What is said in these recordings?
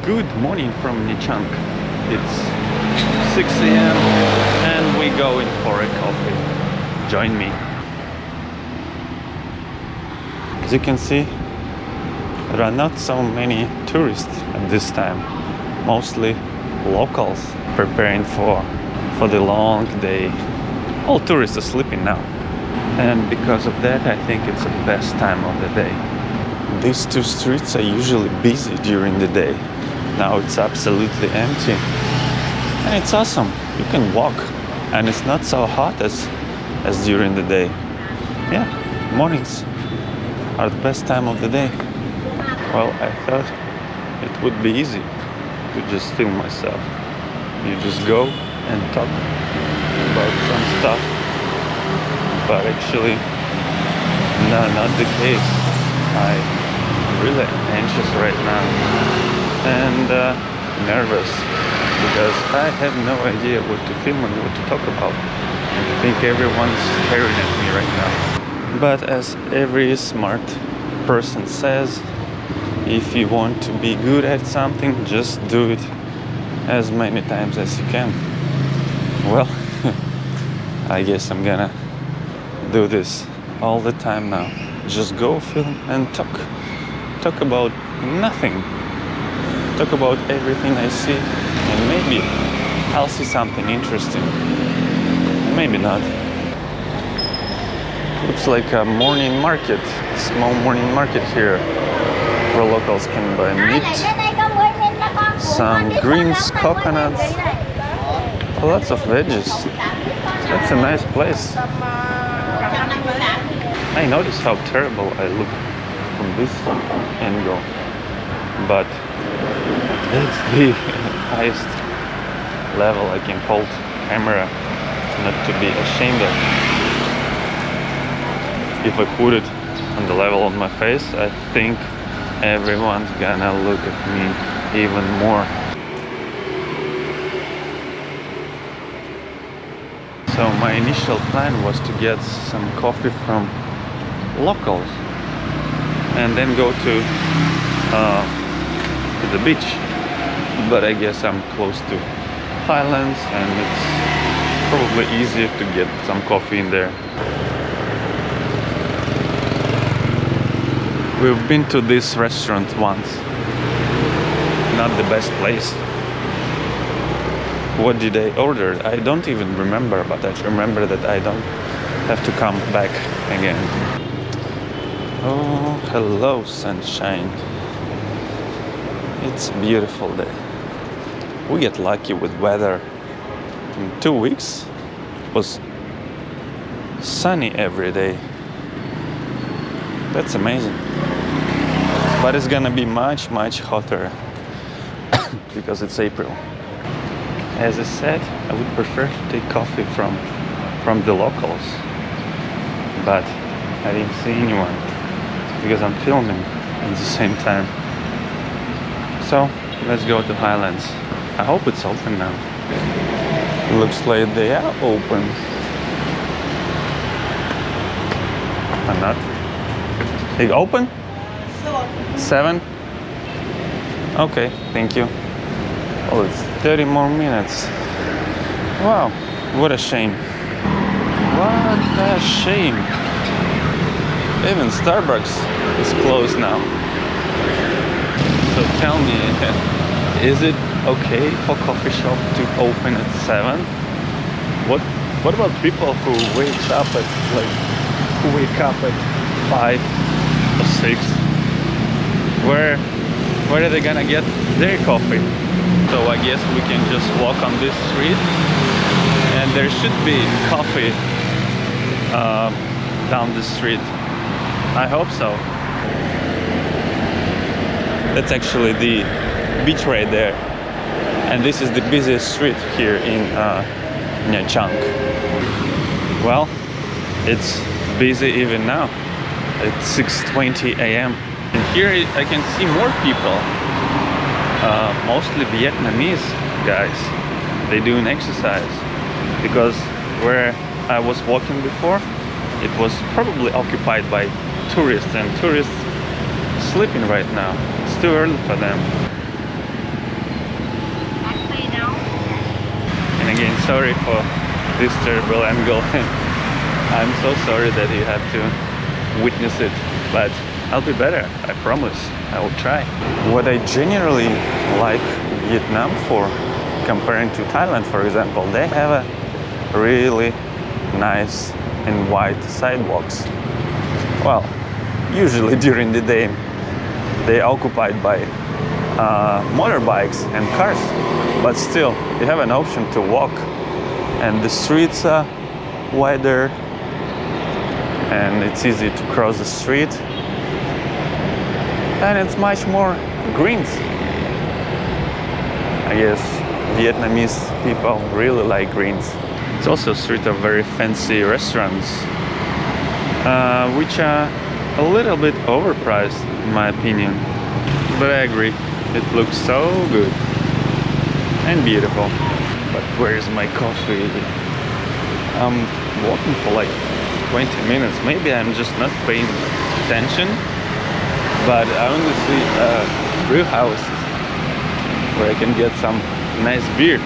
Good morning from Nha Trang. It's 6 a.m. and we going for a coffee. Join me. As you can see, there are not so many tourists at this time. Mostly locals preparing for the long day. All tourists are sleeping now. And because of that, I think it's the best time of the day. These two streets are usually busy during the day. Now it's absolutely empty. And it's awesome. You can walk. And it's not so hot as during the day. Yeah, mornings are the best time of the day. Well, I thought it would be easy to just film myself. You just go and talk about some stuff. But actually, no, not the case. I'm really anxious right now and nervous because I have no idea what to film and what to talk about. And I think everyone's staring at me right now. But as every smart person says, if you want to be good at something, just do it as many times as you can. Well, I guess I'm gonna do this all the time now. Just go film and talk about nothing. Talk about everything I see, and maybe I'll see something interesting. Maybe not. Looks like a morning market, a small morning market here, where locals can buy meat, some greens, coconuts, lots of veggies. That's a nice place. I notice how terrible I look from this angle, but that's the highest level I can hold camera, not to be ashamed of. If I put it on the level of my face, I think everyone's gonna look at me even more. So my initial plan was to get some coffee from locals and then go to the beach. But I guess I'm close to Highlands and it's probably easier to get some coffee in there. We've been to this restaurant once. Not the best place. What did I order? I don't even remember, but I remember that I don't have to come back again. Oh, hello, sunshine. It's a beautiful day. We get lucky with weather. In 2 weeks, it was sunny every day. That's amazing. But it's gonna be much, much hotter because it's April. As I said, I would prefer to take coffee from the locals, but I didn't see anyone because I'm filming at the same time. So let's go to Highlands. I hope it's open now. Looks like they are open. Or not? They open? 7? Okay, thank you. Oh, it's 30 more minutes. Wow, what a shame. What a shame. Even Starbucks is closed now. So tell me, is it okay for coffee shop to open at 7? What about people who wake up at 5 or 6? Where are they gonna get their coffee? So I guess we can just walk on this street and there should be coffee down the street. I hope so. That's actually the beach right there. And this is the busiest street here in Nha Trang. Well, it's busy even now. It's 6:20 a.m. And here I can see more people. Mostly Vietnamese guys. They doing exercise because where I was walking before, it was probably occupied by tourists, and tourists sleeping right now. It's too early for them. sorry for this terrible angle. I'm so sorry that you have to witness it, but I'll be better, I promise. I will try. What I genuinely like Vietnam for, comparing to Thailand, for example, they have a really nice and wide sidewalks. Well, usually during the day they are occupied by motorbikes and cars, but still you have an option to walk, and the streets are wider and it's easy to cross the street, and it's much more greens. I guess Vietnamese people really like greens. It's also a street of very fancy restaurants, which are a little bit overpriced in my opinion, but I agree, it looks so good and beautiful. But where is my coffee? I'm walking for like 20 minutes. Maybe I'm just not paying attention, but I only see brew houses where I can get some nice beer.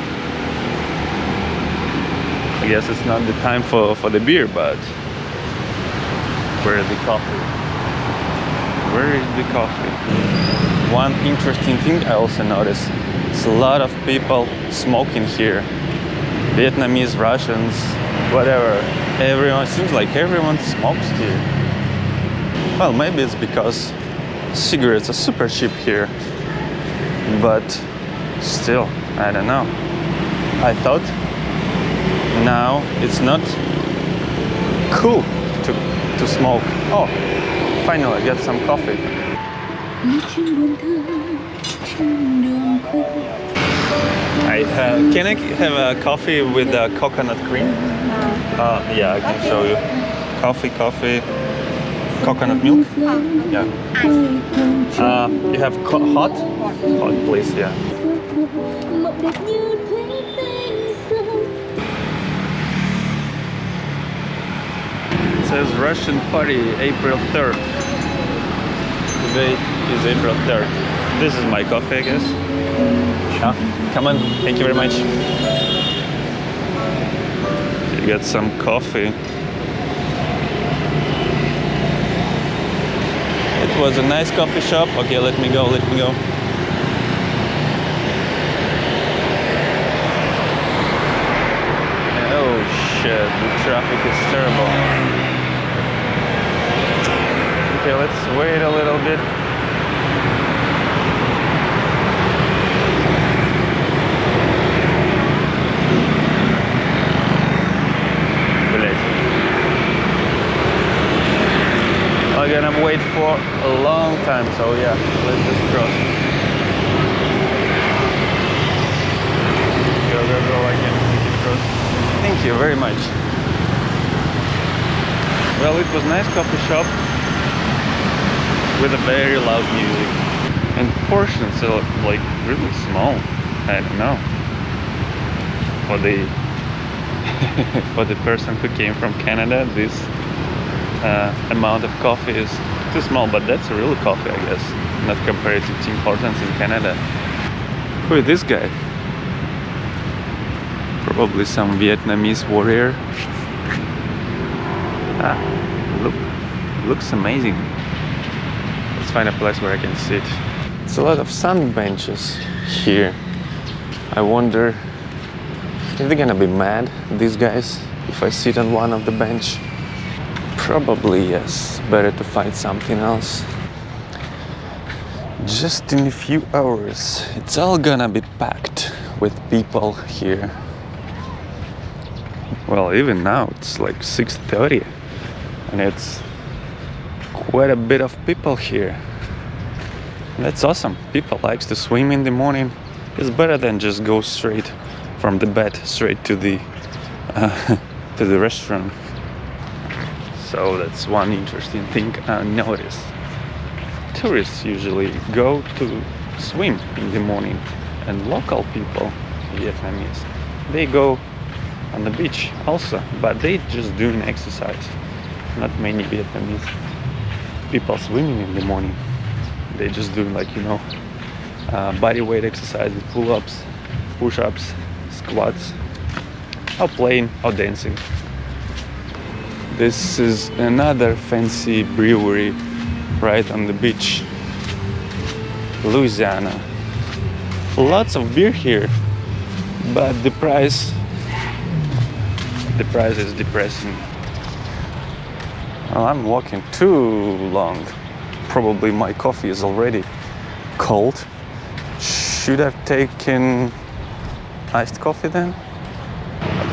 I guess it's not the time for the beer, but where is the coffee? Where is the coffee? One interesting thing I also noticed, it's a lot of people smoking here. Vietnamese, Russians, whatever. Everyone, seems like everyone smokes here. Well, maybe it's because cigarettes are super cheap here, but still, I don't know. I thought now it's not cool to smoke. Oh, finally I got some coffee. Can I have a coffee with coconut cream? Yeah, I can show you. Coffee, coconut milk. Yeah. You have hot? Hot, please. Yeah. It says Russian party, April 3rd. Today is April 3rd. This is my coffee, I guess. Come on, thank you very much. You get some coffee. It was a nice coffee shop. Okay, let me go. Oh shit, the traffic is terrible. Okay, let's wait a little bit. I'm gonna wait for a long time, so yeah, let's just cross. Go, I can cross. Thank you very much. Well, it was a nice coffee shop with a very loud music. And portions are like really small. I don't know. For the person who came from Canada, this amount of coffee is too small, but that's real coffee, I guess, not compared to Tim Hortons in Canada. Who is this guy? Probably some Vietnamese warrior. Looks amazing. Let's find a place where I can sit. It's a lot of sun benches here. I wonder if they're gonna be mad, these guys, if I sit on one of the bench. Probably yes, better to find something else. Just in a few hours, it's all gonna be packed with people here. Well, even now it's like 6:30 and it's quite a bit of people here. That's awesome. People likes to swim in the morning. It's better than just go straight from the bed straight to the restaurant. So that's one interesting thing I noticed. Tourists usually go to swim in the morning, and local people, Vietnamese, they go on the beach also, but they just doing exercise. Not many Vietnamese people swimming in the morning. They just doing like, body weight exercises, pull-ups, push-ups, squats. or playing or dancing. This is another fancy brewery right on the beach. Louisiana. Lots of beer here, but the price is depressing. Well, I'm walking too long. Probably my coffee is already cold. Should have taken iced coffee then?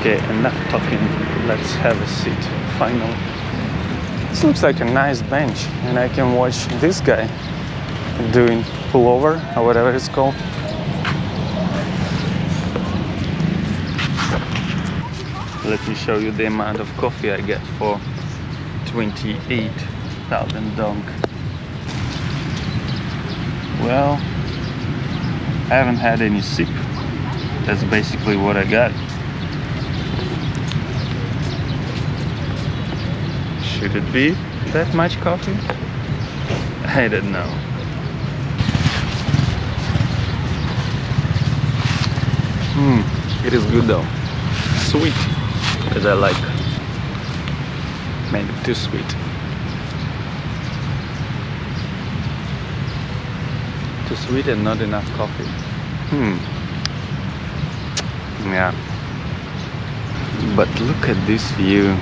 Okay, enough talking. Let's have a seat. Finally. This looks like a nice bench, and I can watch this guy doing pullover or whatever it's called. Let me show you the amount of coffee I get for 28,000 dong. Well, I haven't had any sip. That's basically what I got. Should it be that much coffee? I don't know. It is good though. Sweet, as I like. Maybe too sweet. Too sweet and not enough coffee. Yeah. But look at this view.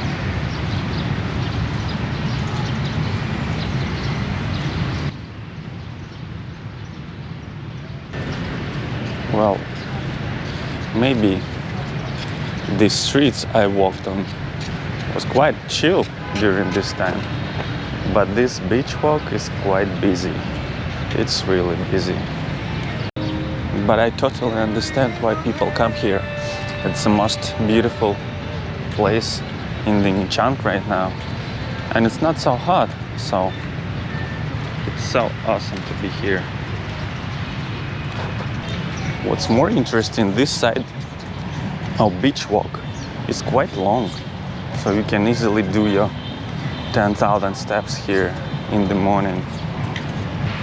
Well, maybe the streets I walked on was quite chill during this time, but this beach walk is quite busy. It's really busy. But I totally understand why people come here. It's the most beautiful place in the Nha Trang right now, and it's not so hot, so it's so awesome to be here. What's more interesting, this side of beach walk is quite long, so you can easily do your 10,000 steps here in the morning.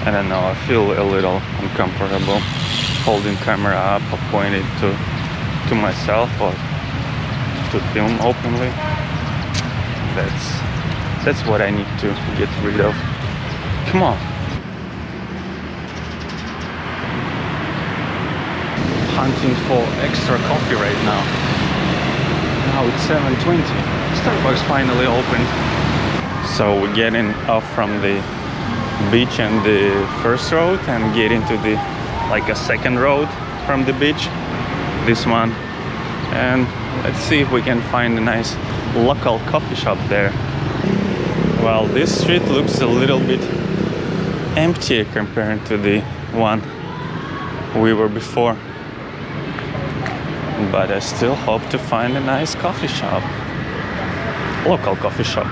I don't know, I feel a little uncomfortable holding camera up or pointing to myself or to film openly. That's what I need to get rid of. Come on. Hunting for extra coffee right now. Now it's 7:20. Starbucks finally opened. So we're getting off from the beach and the first road and get into the a second road from the beach, this one, and let's see if we can find a nice local coffee shop there. Well, this street looks a little bit emptier compared to the one we were before, but I still hope to find a nice coffee shop, local coffee shop,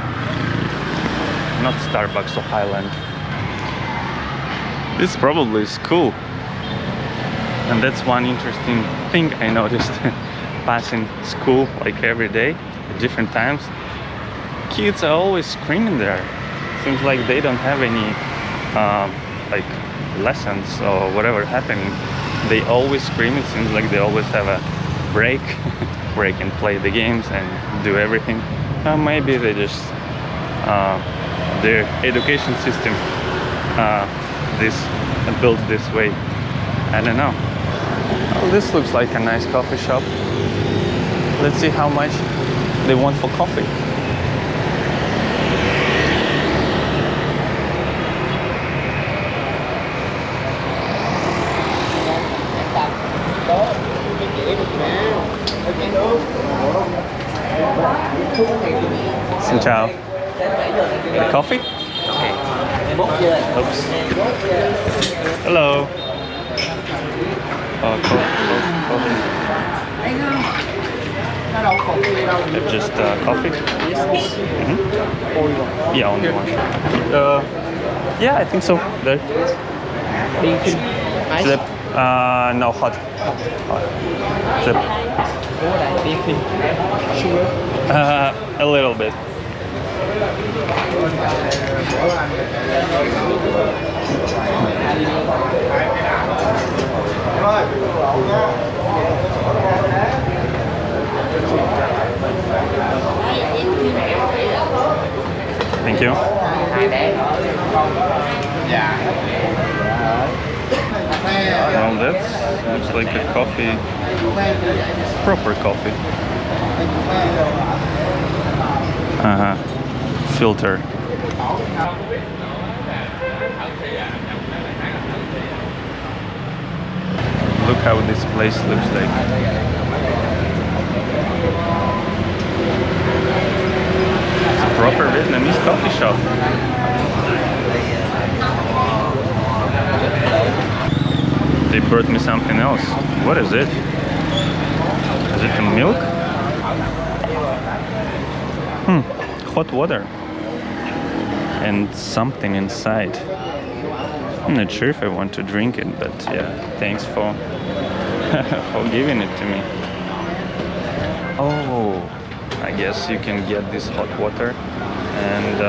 not Starbucks or Highland. This probably is cool. And that's one interesting thing I noticed passing school every day at different times. Kids are always screaming there. Seems like they don't have any lessons or whatever happening. They always scream. It seems like they always have a break where they can play the games and do everything. Maybe they just their education system built this way. I don't know. Well, this looks like a nice coffee shop. Let's see how much they want for coffee. Xin chào. The coffee? Oops. Hello. Coffee. Just coffee? Yeah, only one. Yeah, I think so. There. Zip. No, hot. Zip. A little bit. Thank you. Well, that looks like a coffee, proper coffee. Filter. Look how this place looks like. It's a proper Vietnamese coffee shop. They brought me something else. What is it? Is it the milk? Hot water. And something inside. I'm not sure if I want to drink it, but yeah, thanks for for giving it to me. Oh, I guess you can get this hot water and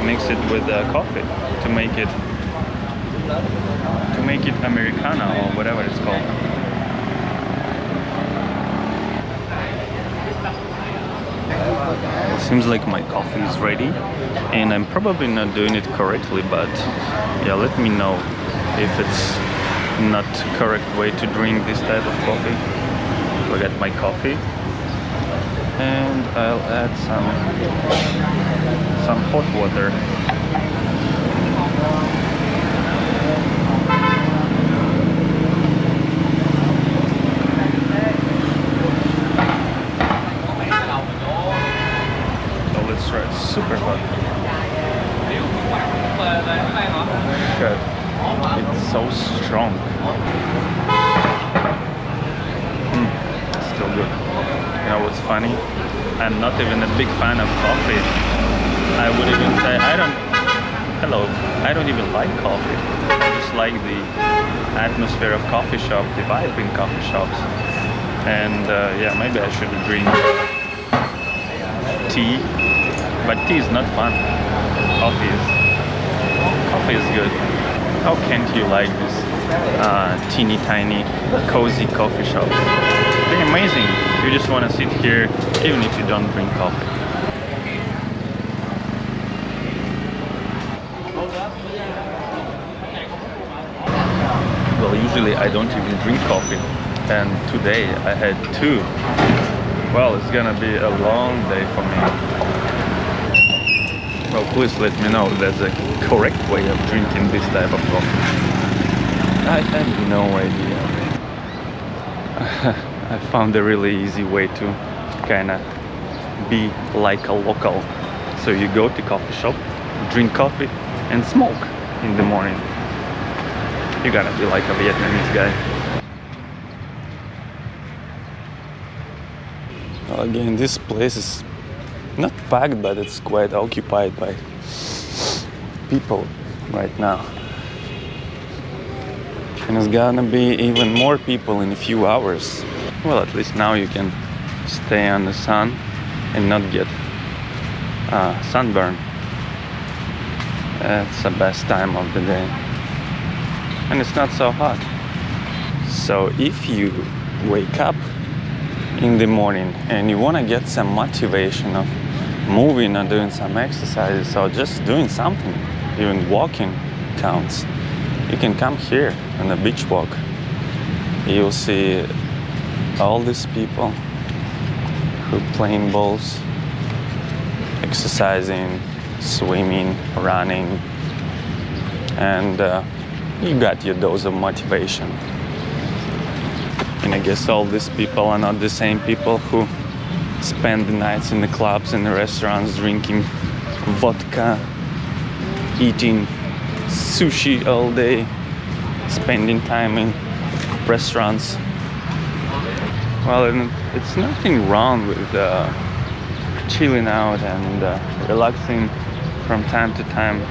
mix it with coffee to make it Americano or whatever it's called. Well, seems like my coffee is ready, and I'm probably not doing it correctly, but yeah, let me know if it's not correct way to drink this type of coffee. So I got my coffee, and I'll add some hot water. Super hot. Good. It's so strong. Still good. You know what's funny? I'm not even a big fan of coffee. I would even say I don't even like coffee. I just like the atmosphere of coffee shop, the vibe in coffee shops. And yeah, maybe I should drink tea. But tea is not fun. Coffee is good. How can't you like this teeny tiny cozy coffee shops? They're amazing. You just want to sit here even if you don't drink coffee. Well, usually I don't even drink coffee, and today I had two. Well, it's gonna be a long day for me. Well, please let me know if there's a correct way of drinking this type of coffee. I have no idea. I found a really easy way to kinda be like a local. So you go to coffee shop, drink coffee, and smoke in the morning. You gotta be like a Vietnamese guy. Well, again, this place is not packed, but it's quite occupied by people right now. And it's gonna be even more people in a few hours. Well, at least now you can stay on the sun and not get sunburn. It's the best time of the day. And it's not so hot. So if you wake up in the morning and you want to get some motivation of moving or doing some exercises or just doing something, even walking counts, you can come here on the beach walk. You'll see all these people who playing balls, exercising, swimming, running, and you got your dose of motivation. And I guess all these people are not the same people who spend the nights in the clubs and the restaurants drinking vodka, eating sushi all day, spending time in restaurants. Well, and it's nothing wrong with chilling out and relaxing from time to time.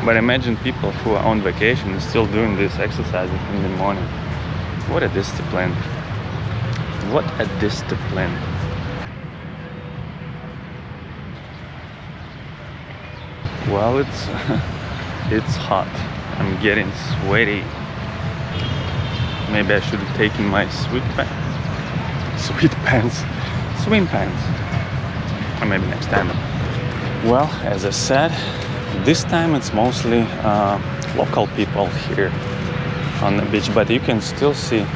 But imagine people who are on vacation and still doing these exercises in the morning. What a discipline. What a discipline. Well, it's hot. I'm getting sweaty. Maybe I should have taken my swim pants. Or maybe next time. Well, as I said, this time it's mostly local people here on the beach, but you can still see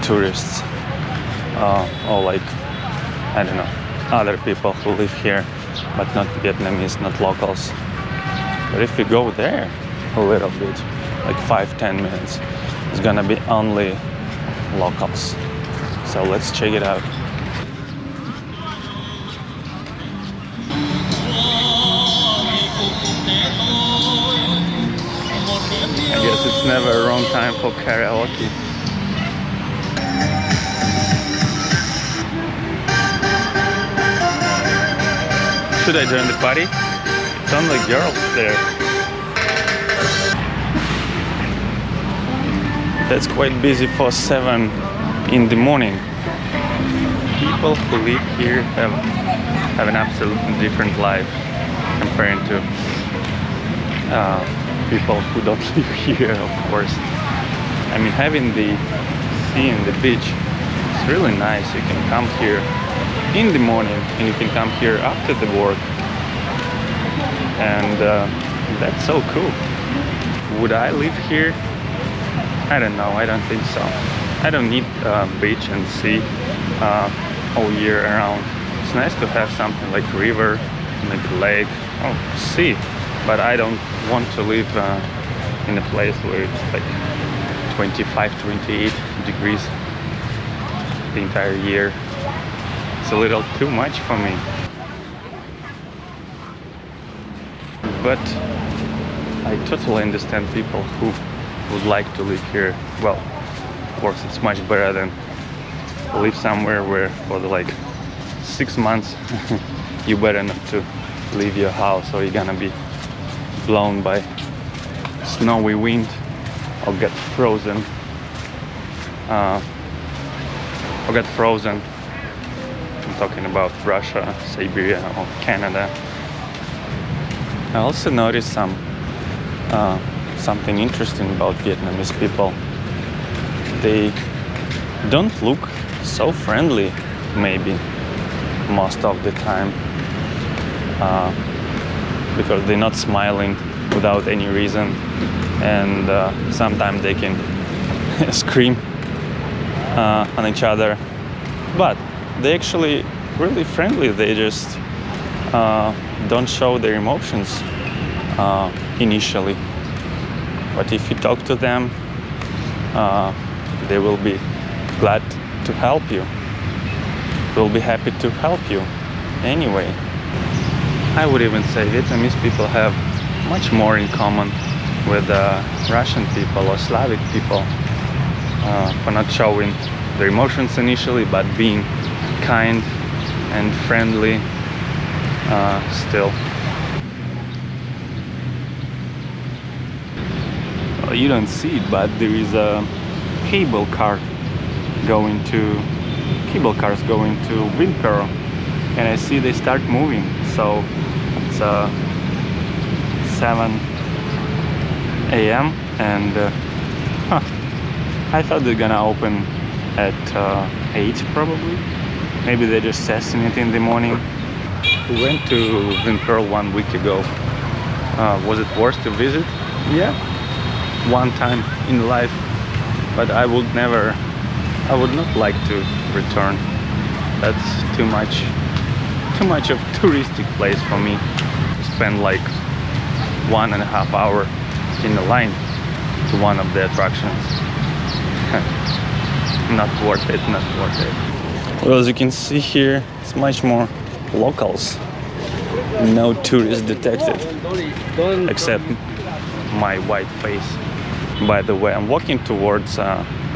tourists or like, I don't know, other people who live here, but not Vietnamese, not locals. But if we go there a little bit, like 5-10 minutes, it's gonna be only locals. So let's check it out. I guess it's never a wrong time for karaoke. Should I join the party? It's only girls there. That's quite busy for 7 in the morning. People who live here have an absolutely different life compared to people who don't live here, of course. I mean, having the sea and the beach is really nice. You can come here in the morning and you can come here after the work, and that's so cool. Would I live here? I don't know, I don't think so. I don't need beach and sea all year around. It's nice to have something like river, like lake, sea, but I don't want to live in a place where it's like 25, 28 degrees the entire year. It's a little too much for me. But I totally understand people who would like to live here. Well, of course, it's much better than live somewhere where for the like 6 months you better not to leave your house or you're gonna be blown by snowy wind or get frozen. I'm talking about Russia, Siberia or Canada. I also noticed something interesting about Vietnamese people. They don't look so friendly, maybe, most of the time, because they're not smiling without any reason, and sometimes they can scream on each other, but they actually really friendly. They just don't show their emotions initially, but if you talk to them, they will be glad to help you. Will be happy to help you anyway. I would even say Vietnamese people have much more in common with Russian people or Slavic people for not showing their emotions initially, but being kind and friendly still. Well, you don't see it, but there is a cable cars going to Winpearl, and I see they start moving. So it's 7 a.m. and I thought they're gonna open at 8 probably. Maybe they're just testing it in the morning. We went to Winpearl 1 week ago. Was it worth to visit? Yeah, one time in life, but I would not like to return. That's too much of touristic place for me to spend like 1.5 hours in the line to one of the attractions. Not worth it. Well, as you can see here, it's much more locals. No tourists detected, except my white face. By the way, I'm walking towards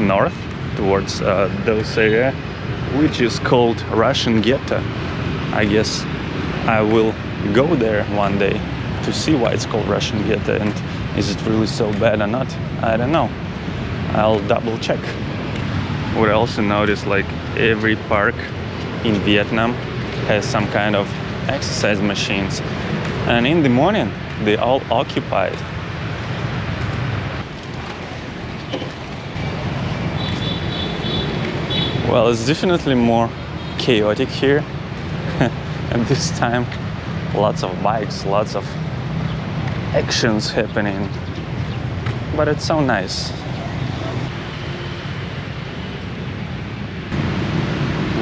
north, towards those area, which is called Russian Ghetto. I guess I will go there one day to see why it's called Russian Ghetto, and is it really so bad or not? I don't know. I'll double check. What I also noticed, like every park in Vietnam has some kind of exercise machines, and in the morning they all occupied. Well, it's definitely more chaotic here at this time lots of bikes, lots of actions happening, but it's so nice.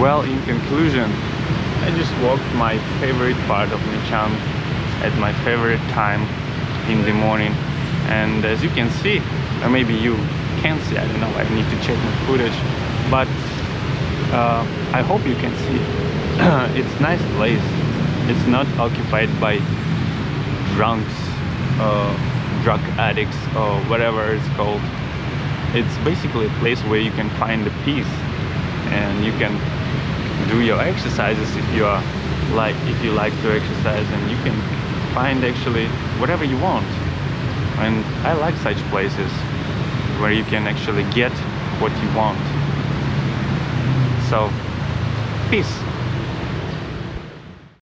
Well, in conclusion, I just walked my favorite part of Nha Trang at my favorite time in the morning, and as you can see, or maybe you can see, I don't know, I need to check my footage, but I hope you can see. It's a nice place. It's not occupied by drunks, drug addicts, or whatever it's called. It's basically a place where you can find the peace, and you can do your exercises if you like to exercise, and you can find actually whatever you want. And I like such places where you can actually get what you want. So, peace.